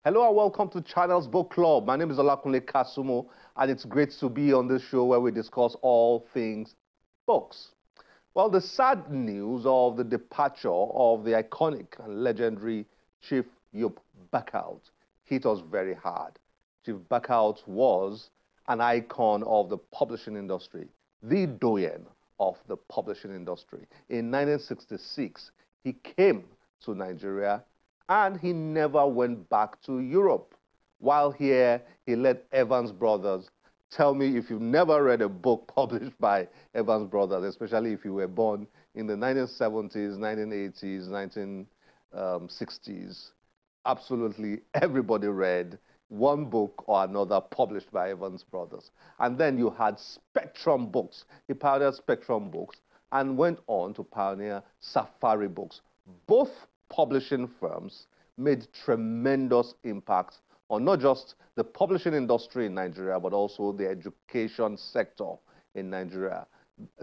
Hello and welcome to Channels Book Club. My name is Olakunle Kasumo, and it's great to be on this show where we discuss all things books. Well, the sad news of the departure of the iconic and legendary Chief Yup Backout hit us very hard. Chief Backout was an icon of the publishing industry, the doyen of the publishing industry. In 1966, he came to Nigeria and he never went back to Europe. While here, he led Evans Brothers. Tell me if you've never read a book published by Evans Brothers, especially if you were born in the 1970s, 1980s, 1960s. Absolutely everybody read one book or another published by Evans Brothers. And then you had Spectrum Books. He pioneered Spectrum Books and went on to pioneer Safari Books. Both publishing firms made tremendous impact on not just the publishing industry in Nigeria, but also the education sector in Nigeria.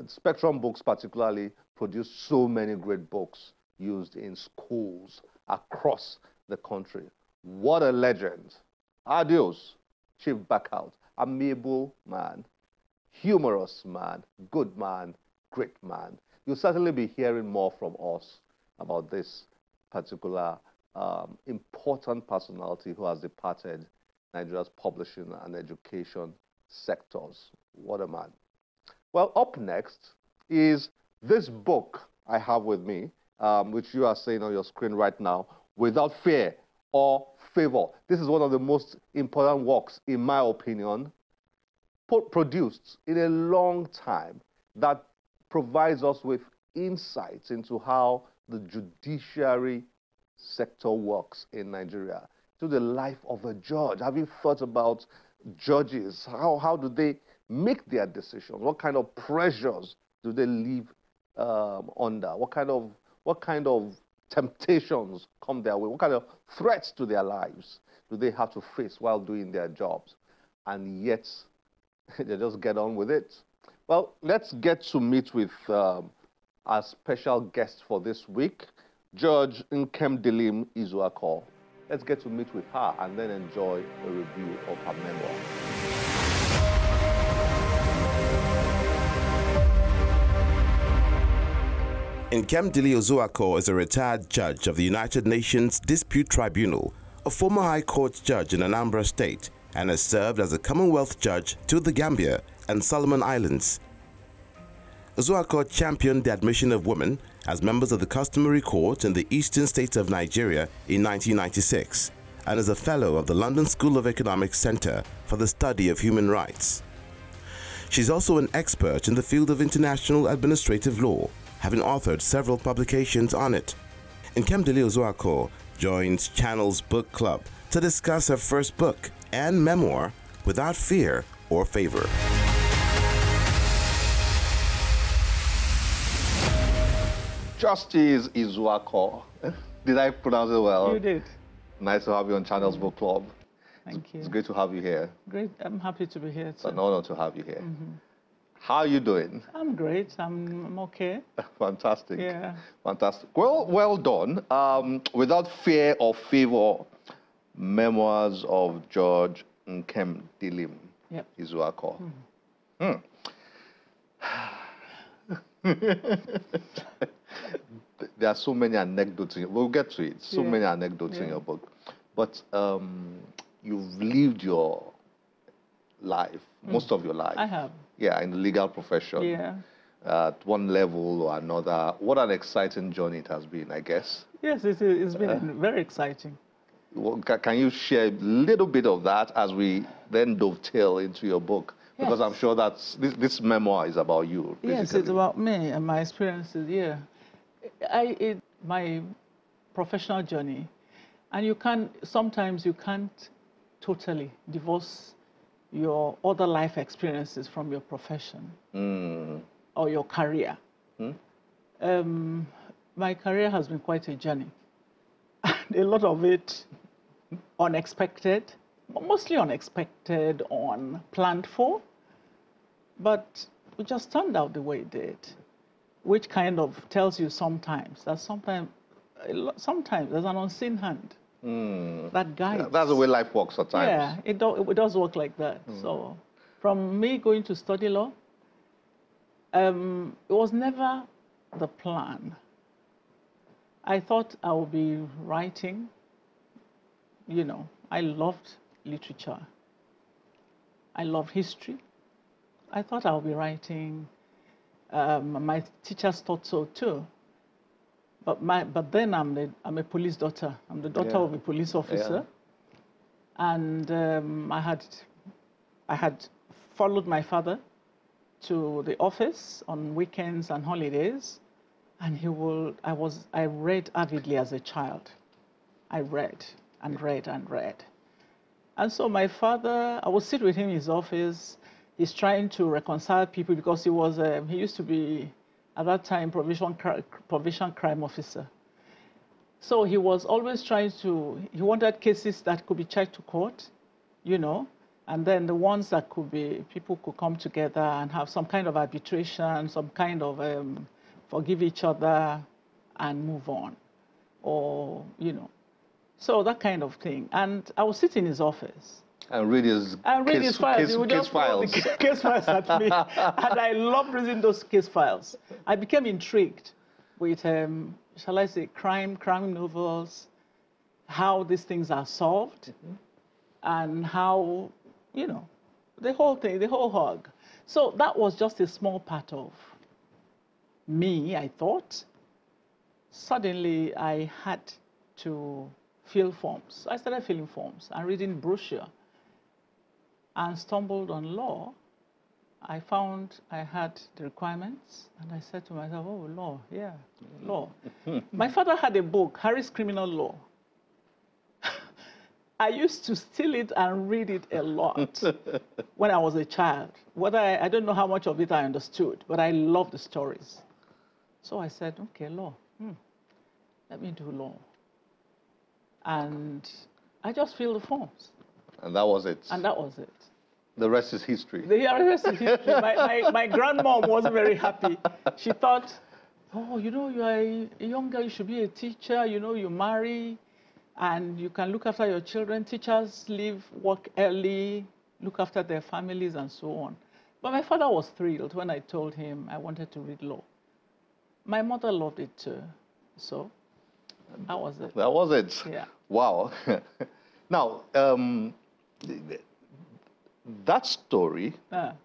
Spectrum Books particularly produced so many great books used in schools across the country. What a legend. Adios, Chief Backout. Amiable man, humorous man, good man, great man. You'll certainly be hearing more from us about this particular important personality who has departed Nigeria's publishing and education sectors. What a man. Well, up next is this book I have with me, which you are seeing on your screen right now, Without Fear or Favour. This is one of the most important works, in my opinion, produced in a long time that provides us with insights into how the judiciary sector works in Nigeria, to the life of a judge. Have you thought about judges? How do they make their decisions? What kind of pressures do they live under? What kind of temptations come their way? What kind of threats to their lives do they have to face while doing their jobs? And yet, they just get on with it. Well, let's get to meet with our special guest for this week, Judge Nkemdilim Izuko. Let's get to meet with her and then enjoy a review of her memoir. Nkemdilim Izuko is a retired judge of the United Nations Dispute Tribunal, a former High Court judge in Anambra State, and has served as a Commonwealth judge to the Gambia and Solomon Islands. Izuko championed the admission of women as members of the customary court in the eastern states of Nigeria in 1996 and is a fellow of the London School of Economics Center for the Study of Human Rights. She's also an expert in the field of international administrative law, having authored several publications on it. Nkemdilim Izuko joins Channels Book Club to discuss her first book and memoir, Without Fear or Favour. Justice Izuko. Did I pronounce it well? You did. Nice to have you on Channels Book Club. Thank you. It's great to have you here. Great. I'm happy to be here too. It's an honor to have you here. How are you doing? I'm great. I'm okay. Fantastic. Yeah. Fantastic. Well done. Without Fear or Favour, Memoirs of Judge Nkemdilim Izuko. There are so many anecdotes. We'll get to it. So many anecdotes in your book. But you've lived your life, most of your life. I have. Yeah, in the legal profession. Yeah. At one level or another. What an exciting journey it has been, I guess. Yes, it's been very exciting. Can you share a little bit of that as we then dovetail into your book? Because I'm sure that this memoir is about you, basically. Yes, it's about me and my experiences, yeah. My professional journey, and sometimes you can't totally divorce your other life experiences from your profession or your career. My career has been quite a journey. A lot of it unexpected, mostly unexpected, unplanned for, but it just turned out the way it did, which kind of tells you sometimes that sometimes there's an unseen hand that guides. Yeah, that's the way life works at times. Yeah, it does work like that. So from me going to study law, it was never the plan. I thought I would be writing. You know, I loved literature. I loved history. I thought I would be writing. My teachers thought so too. But then I'm a police daughter. I'm the daughter of a police officer. Yeah. And I had followed my father to the office on weekends and holidays, and I read avidly as a child. I read and read and read. And so my father, I would sit with him in his office. He's trying to reconcile people because he used to be, at that time, provision crime officer. So he was always he wanted cases that could be charged to court, you know, and then the ones that people could come together and have some kind of arbitration, some kind of forgive each other and move on, or, you know, so that kind of thing. And I would sit in his office. And read his files. He would just throw the case files at me. And I loved reading those case files. I became intrigued with, shall I say, crime novels, how these things are solved, and how, you know, the whole thing, the whole hog. So that was just a small part of me, I thought. Suddenly, I had to fill forms. I started filling forms and reading brochure and stumbled on law. I found I had the requirements, and I said to myself, oh, law, yeah, law. My father had a book, Harry's Criminal Law. I used to steal it and read it a lot when I was a child. I don't know how much of it I understood, but I loved the stories. So I said, okay, law, let me do law. And I just filled the forms. And that was it. And that was it. The rest is history. The rest is history. My grandmom wasn't very happy. She thought, oh, you know, you are a young girl, you should be a teacher, you know, you marry, and you can look after your children. Teachers leave work early, look after their families, and so on. But my father was thrilled when I told him I wanted to read law. My mother loved it too. So that was it. That was it. Yeah. Wow. Now, that story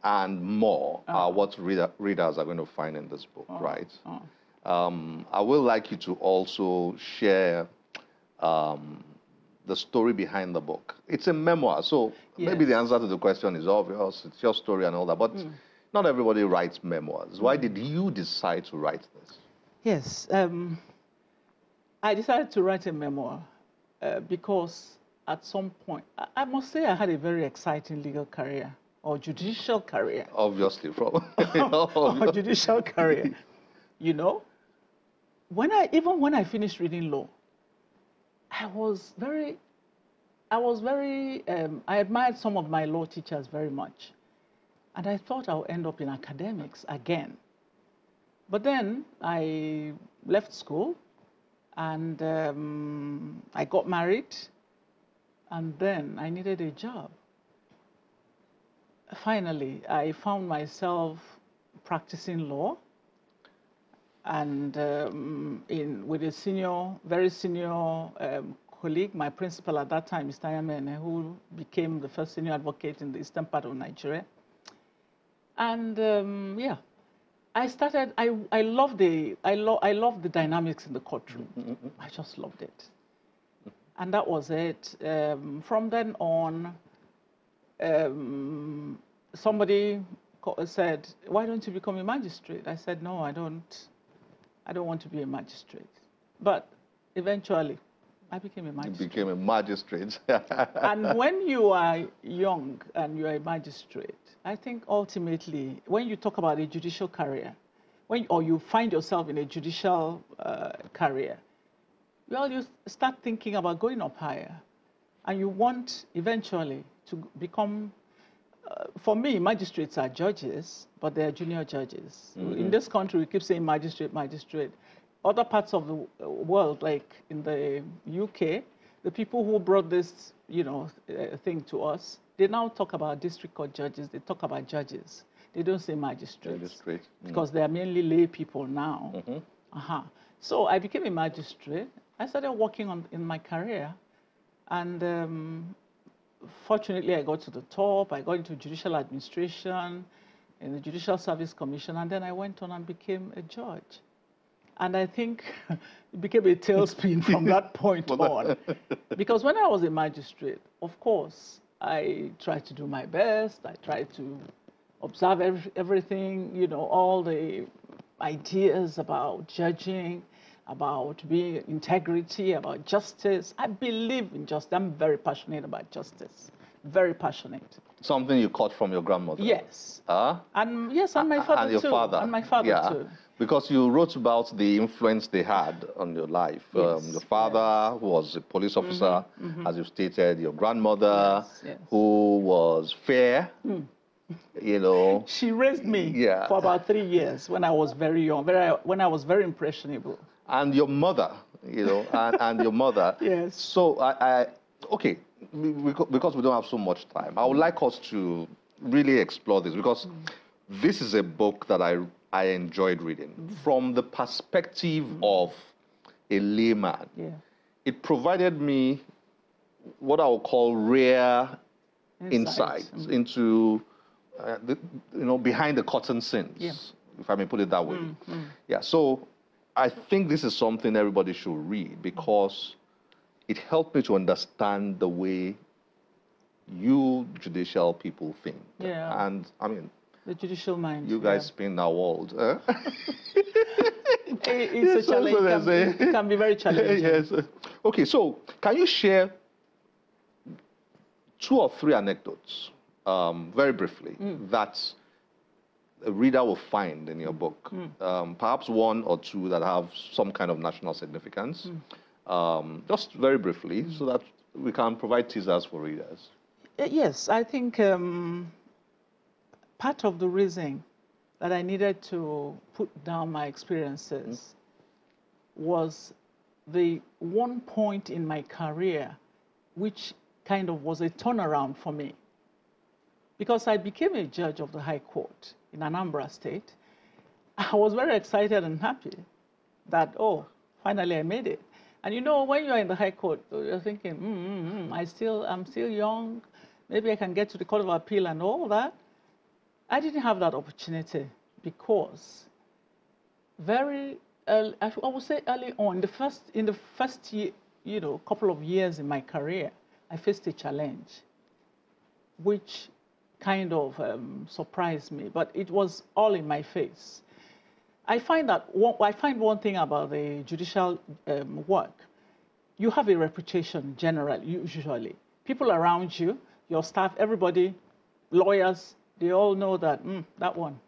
and more are what readers are going to find in this book, right? I would like you to also share the story behind the book. It's a memoir, so maybe the answer to the question is obvious. It's your story and all that, but not everybody writes memoirs. Why did you decide to write this? Yes, I decided to write a memoir because at some point, I must say I had a very exciting legal career or judicial career. Obviously, from or judicial career. You know, even when I finished reading law, I admired some of my law teachers very much. And I thought I would end up in academics again. But then I left school and I got married. And then I needed a job. Finally, I found myself practicing law and with a very senior colleague, my principal at that time, Mr. Yamene, who became the first senior advocate in the eastern part of Nigeria. And yeah, I started. I loved the dynamics in the courtroom. I just loved it. And that was it. From then on, somebody said, why don't you become a magistrate? I said, no, I don't want to be a magistrate. But eventually, I became a magistrate. You became a magistrate. And when you are young and you are a magistrate, I think ultimately, when you talk about a judicial career, or you find yourself in a judicial career, well, you start thinking about going up higher. And you want eventually to become, for me, magistrates are judges, but they are junior judges. In this country, we keep saying magistrate, magistrate. Other parts of the world, like in the UK, the people who brought this, thing to us, they now talk about district court judges. They talk about judges. They don't say magistrates. Because they are mainly lay people now. So I became a magistrate. I started working in my career. And fortunately, I got to the top. I got into judicial administration, in the Judicial Service Commission, and then I went on and became a judge. And I think it became a tailspin from that point on. Because when I was a magistrate, of course, I tried to do my best. I tried to observe everything, all the ideas about judging, about being integrity, about justice. I believe in justice. I'm very passionate about justice. Very passionate. Something you caught from your grandmother? Yes. And yes, and my father and your too. father. And my father too. Because you wrote about the influence they had on your life. Yes. Your father, who was a police officer, as you stated, your grandmother, who was fair, She raised me for about 3 years when I was very young, when I was very impressionable. And your mother, and your mother. Yes. So, okay, because we don't have so much time, I would like us to really explore this, because this is a book that I enjoyed reading. From the perspective of a layman, it provided me what I would call rare insights into, behind the curtain scenes, if I may put it that way. So I think this is something everybody should read, because it helped me to understand the way you judicial people think. And I mean, the judicial mind. You guys spin our world. It's a challenge. It can be very challenging. Yes. Okay, so can you share 2 or 3 anecdotes, very briefly, that a reader will find in your book? Perhaps 1 or 2 that have some kind of national significance. Just very briefly, so that we can provide teasers for readers. Yes, I think part of the reason that I needed to put down my experiences was the one point in my career which kind of was a turnaround for me. Because I became a judge of the High Court in Anambra State. I was very excited and happy that, oh, finally I made it. And when you're in the High Court, you're thinking, I'm still young. Maybe I can get to the Court of Appeal and all that. I didn't have that opportunity because very early, I would say early on, in the first year, couple of years in my career, I faced a challenge, which kind of surprised me, but it was all in my face. I find one thing about the judicial work. You have a reputation generally, usually. People around you, your staff, everybody, lawyers, they all know that, that one,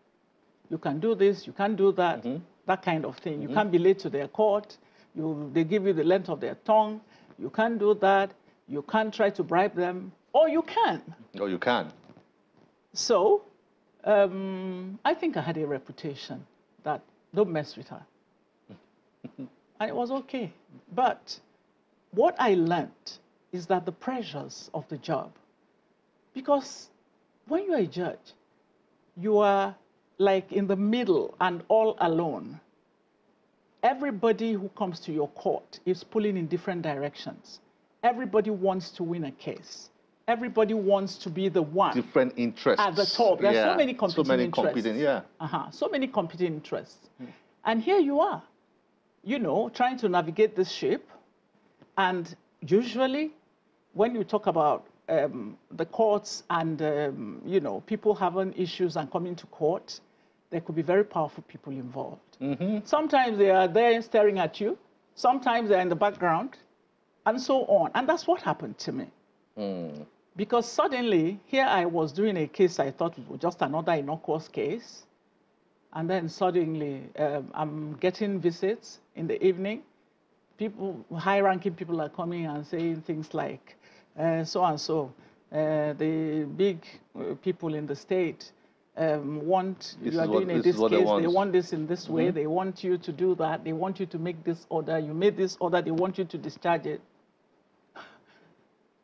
you can do this, you can't do that, that kind of thing. You can't be late to their court. They give you the length of their tongue. You can't do that. You can't try to bribe them, or you can. Or you can. So I think I had a reputation that don't mess with her. And it was okay. But what I learned is that the pressures of the job, because when you're a judge, you are like in the middle and all alone. Everybody who comes to your court is pulling in different directions. Everybody wants to win a case. Everybody wants to be the one. Different interests. At the top. There are so many competing interests. So many competing interests. And here you are, trying to navigate this ship. And usually, when you talk about the courts and, people having issues and coming to court, there could be very powerful people involved. Sometimes they are there staring at you. Sometimes they're in the background, and so on. And that's what happened to me. Because suddenly, here I was doing a case I thought was just another innocuous case. And then suddenly, I'm getting visits in the evening. High-ranking people are coming and saying things like, so-and-so, the big people in the state you are doing this case, they want this in this way, they want you to do that, they want you to make this order, you made this order, they want you to discharge it.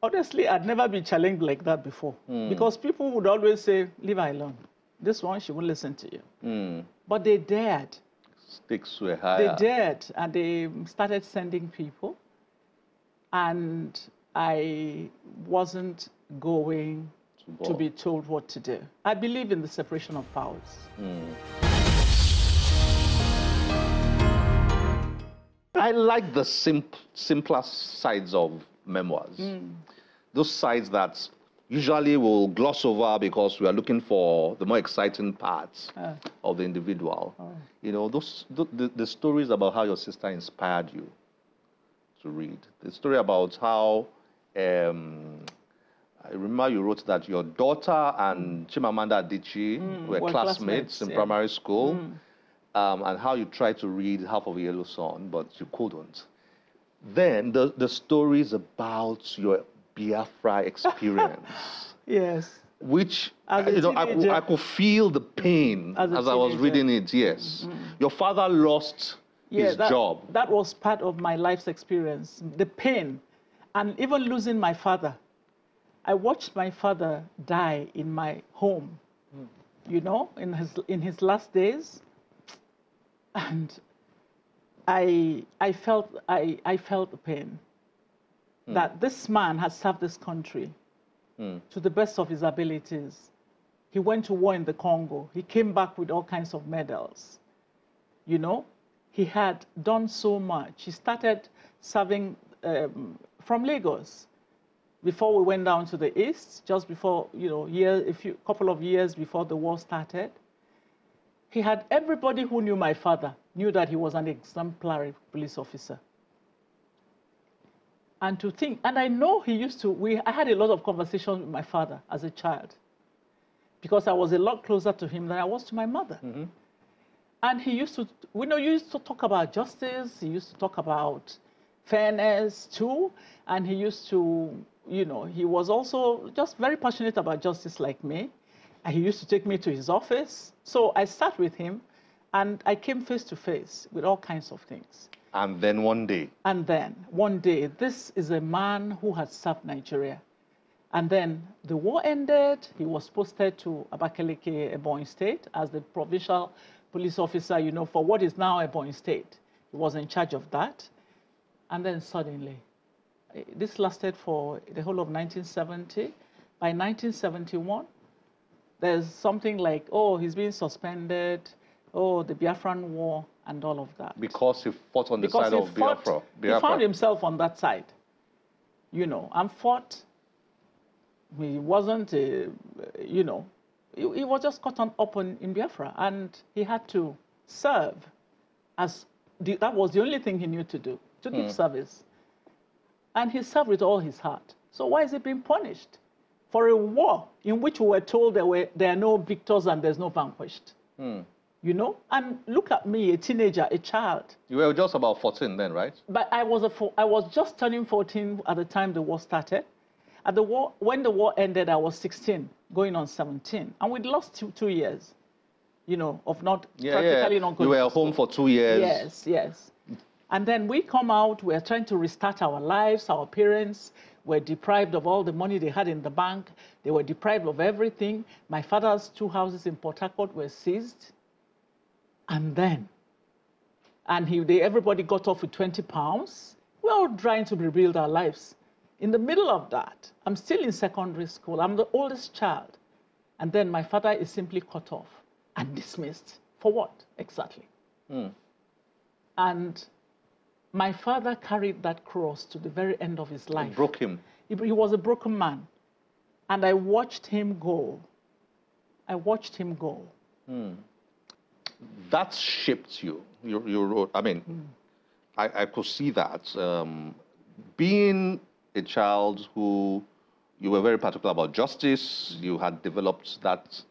Honestly, I'd never been challenged like that before. Because people would always say, leave her alone. This one, she won't listen to you. But they dared. Stakes were higher. They dared, and they started sending people. And I wasn't going to be told what to do. I believe in the separation of powers. I like the simpler sides of memoirs. Those sides that usually we'll gloss over because we are looking for the more exciting parts of the individual. You know, the stories about how your sister inspired you to read. The story about how, I remember you wrote that your daughter and Chimamanda Adichie were classmates in primary school, and how you tried to read Half of a Yellow Sun, but you couldn't. Then the stories about your Biafra experience. Yes. Which, you know, I could feel the pain as I was reading it, yes. Your father lost his job. That was part of my life's experience, the pain, and even losing my father. I watched my father die in my home, you know, in his last days, and I felt the pain that this man has served this country to the best of his abilities. He went to war in the Congo. He came back with all kinds of medals. You know, he had done so much. He started serving from Lagos before we went down to the east, just before, you know, couple of years before the war started. He had everybody who knew my father knew that he was an exemplary police officer. And to think, and I know he used to, I had a lot of conversations with my father as a child because I was a lot closer to him than I was to my mother. And he used to, used to talk about justice, he used to talk about fairness too, and he used to, you know, he was also just very passionate about justice like me. And he used to take me to his office. So I sat with him and I came face to face with all kinds of things. And then one day, this is a man who had served Nigeria. And then the war ended. He was posted to Abakaliki, Ebonyi State, as the provincial police officer, you know, for what is now Ebonyi State. He was in charge of that. And then suddenly, this lasted for the whole of 1970. By 1971, there's something like, oh, he's being suspended, oh, the Biafran War, and all of that. Because he fought on the side of Biafra. He found himself on that side, you know, and fought. He wasn't, you know, he was just caught up in Biafra, and he had to serve as, that was the only thing he knew to do, to give service. And he served with all his heart. So why is he being punished? For a war in which we were told there are no victors and there's no vanquished. You know? And look at me, a teenager, a child. You were just about 14 then, right? But I was just turning 14 at the time the war started. When the war ended, I was 16, going on 17. And we'd lost two years, you know, of not practically not going to school. You were home for 2 years. Yes, yes. And then we come out, we're trying to restart our lives. Our parents were deprived of all the money they had in the bank. They were deprived of everything. My father's 2 houses in Port Harcourt were seized. And then, everybody got off with 20 pounds. We're all trying to rebuild our lives. In the middle of that, I'm still in secondary school. I'm the oldest child. And then my father is simply cut off and dismissed. For what, exactly? And my father carried that cross to the very end of his life. It broke him. He was a broken man. And I watched him go. I watched him go. That shaped you. You wrote, I mean, I could see that. Being a child who you were very particular about justice, you had developed that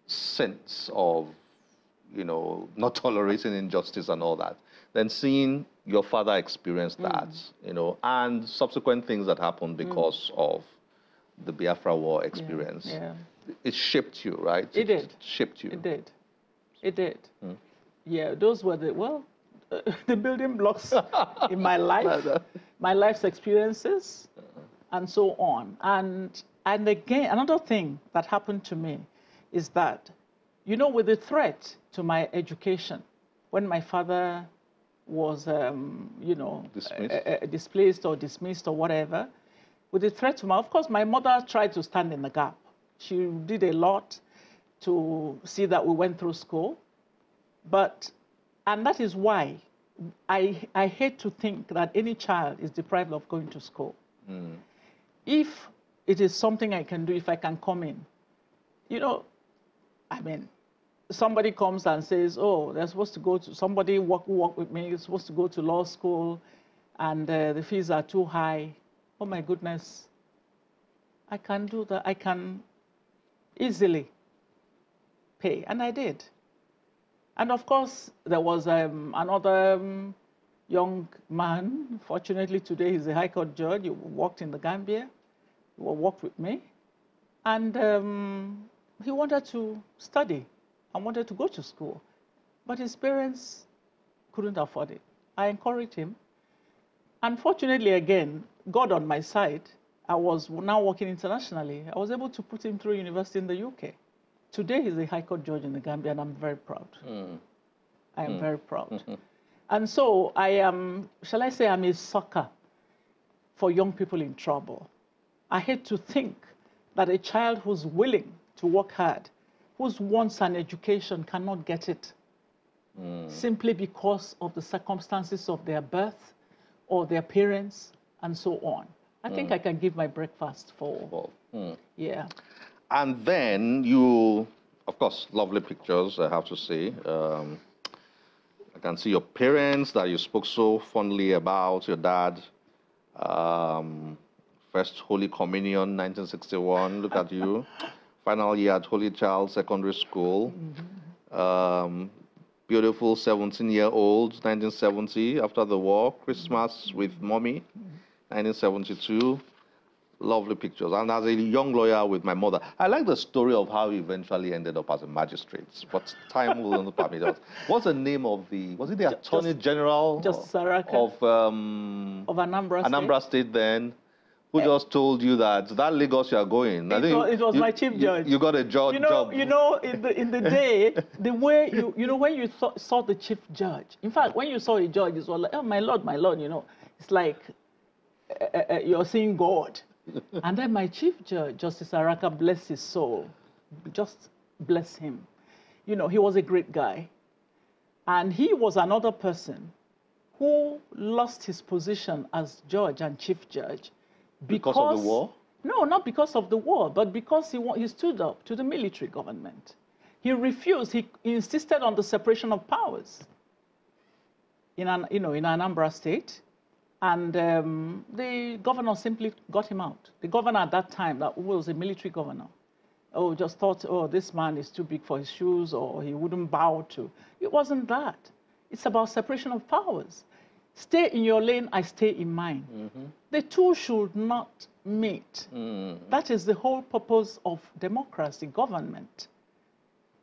sense of, you know, not tolerating injustice and all that. Then seeing your father experience that, you know, and subsequent things that happened because of the Biafra War experience, it shaped you, right? It did. It shaped you. It did. It did. Yeah, those were the building blocks in my life, my life's experiences. and so on. And again, another thing that happened to me is that, you know, with the threat to my education, when my father was, you know, displaced or dismissed or whatever, with the threat to my, of course, my mother tried to stand in the gap. She did a lot to see that we went through school. And that is why I hate to think that any child is deprived of going to school. If it is something I can do, if I can come in, you know, I mean, somebody comes and says, oh, they're supposed to go to, somebody who work with me is supposed to go to law school and the fees are too high. Oh my goodness, I can do that. I can easily pay, and I did. And of course, there was another young man. Fortunately, today he's a High Court judge. He worked in the Gambia. He worked with me. And he wanted to study and wanted to go to school. But his parents couldn't afford it. I encouraged him. Unfortunately, again, God on my side, I was now working internationally. I was able to put him through university in the UK. Today, he's a High Court judge in the Gambia, and I'm very proud. I am very proud. And so I am, shall I say, I'm a sucker for young people in trouble. I hate to think that a child who's willing to work hard, who wants an education, cannot get it simply because of the circumstances of their birth or their parents and so on. I think I can give my breakfast for, yeah. And then you, of course, lovely pictures, I have to say. I can see your parents that you spoke so fondly about, your dad. First Holy Communion, 1961, look at you. Final year at Holy Child Secondary School. Beautiful 17-year-old, 1970, after the war. Christmas with mommy, 1972. Lovely pictures. And as a young lawyer with my mother, I like the story of how he eventually ended up as a magistrate, but time will not permit us. What's the name of the, was it the Attorney General of Anambra State then, who just told you that Lagos you are going? It was my chief judge. You got a job. You know, in the day, the way you know, when you saw the chief judge, in fact, when you saw a judge, it was like, oh, my Lord, you know, it's like you're seeing God. And then my chief judge, Justice Araka, bless his soul, just bless him. You know, he was a great guy. And he was another person who lost his position as judge and chief judge because of the war? No, not because of the war, but because he stood up to the military government. He refused, he insisted on the separation of powers in Anambra State. And the governor simply got him out. The governor at that time, that was a military governor, just thought, oh, this man is too big for his shoes, or he wouldn't bow to. It wasn't that. It's about separation of powers. Stay in your lane, I stay in mine. The two should not meet. That is the whole purpose of democracy, government.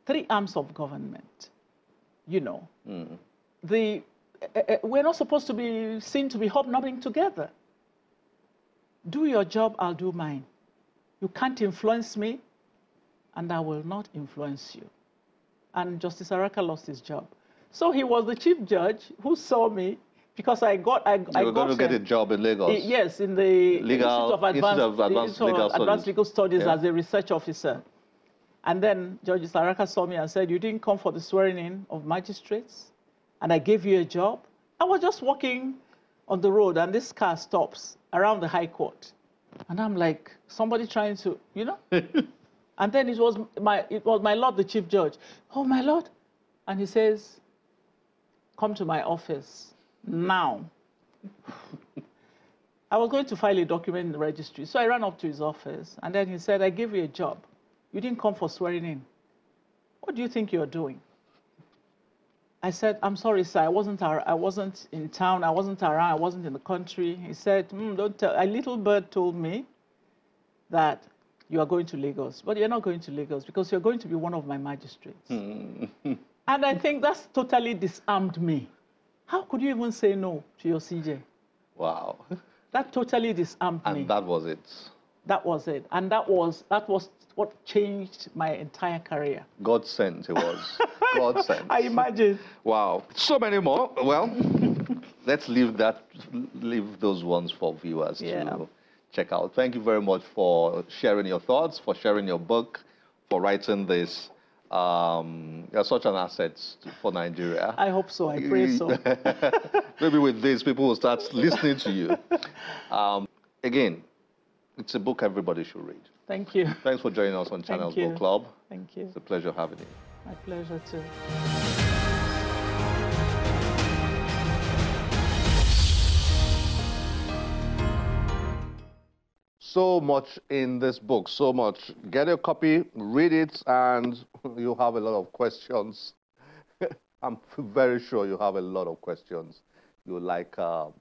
Three arms of government, you know. We're not supposed to be seen to be hobnobbing together. Do your job, I'll do mine. You can't influence me, and I will not influence you. And Justice Araka lost his job. So he was the chief judge who saw me, because I got you were going to get a job in Lagos? Yes, in the Institute of Advanced Legal Studies as a research officer. And then Justice Araka saw me and said, you didn't come for the swearing in of magistrates? And I gave you a job. I was just walking on the road, and this car stops around the High Court. And I'm like, somebody trying to, you know? And then it was my Lord, the Chief Judge. Oh, my Lord. And he says, come to my office now. I was going to file a document in the registry. So I ran up to his office, and then he said, I gave you a job. You didn't come for swearing in. What do you think you're doing? I said, I'm sorry, sir, I wasn't in town, I wasn't around, I wasn't in the country. He said, don't tell. A little bird told me that you are going to Lagos, but you're not going to Lagos because you're going to be one of my magistrates. And I think that's totally disarmed me. How could you even say no to your CJ? Wow. That totally disarmed me. And that was it. That was it. And that was what changed my entire career. God sent, it was. God sent. I imagine. Wow. So many more. Well, let's leave those ones for viewers to check out. Thank you very much for sharing your thoughts, for sharing your book, for writing this. You're such an asset for Nigeria. I hope so. I pray so. Maybe with this, people will start listening to you. Again, it's a book everybody should read. Thank you. Thanks for joining us on Channels Book Club. Thank you. It's a pleasure having you. My pleasure too. So much in this book, so much. Get a copy, read it, and you'll have a lot of questions. I'm very sure you have a lot of questions you'd like our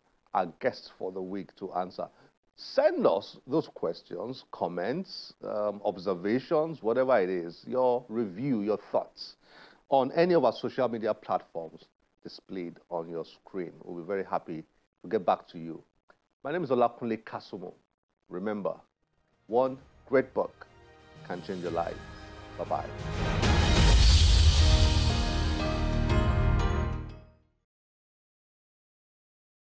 guests for the week to answer. Send us those questions, comments, observations, whatever it is, your review, your thoughts on any of our social media platforms displayed on your screen. We'll be very happy to get back to you. My name is Olakunle Kasumo. Remember, one great book can change your life. Bye-bye.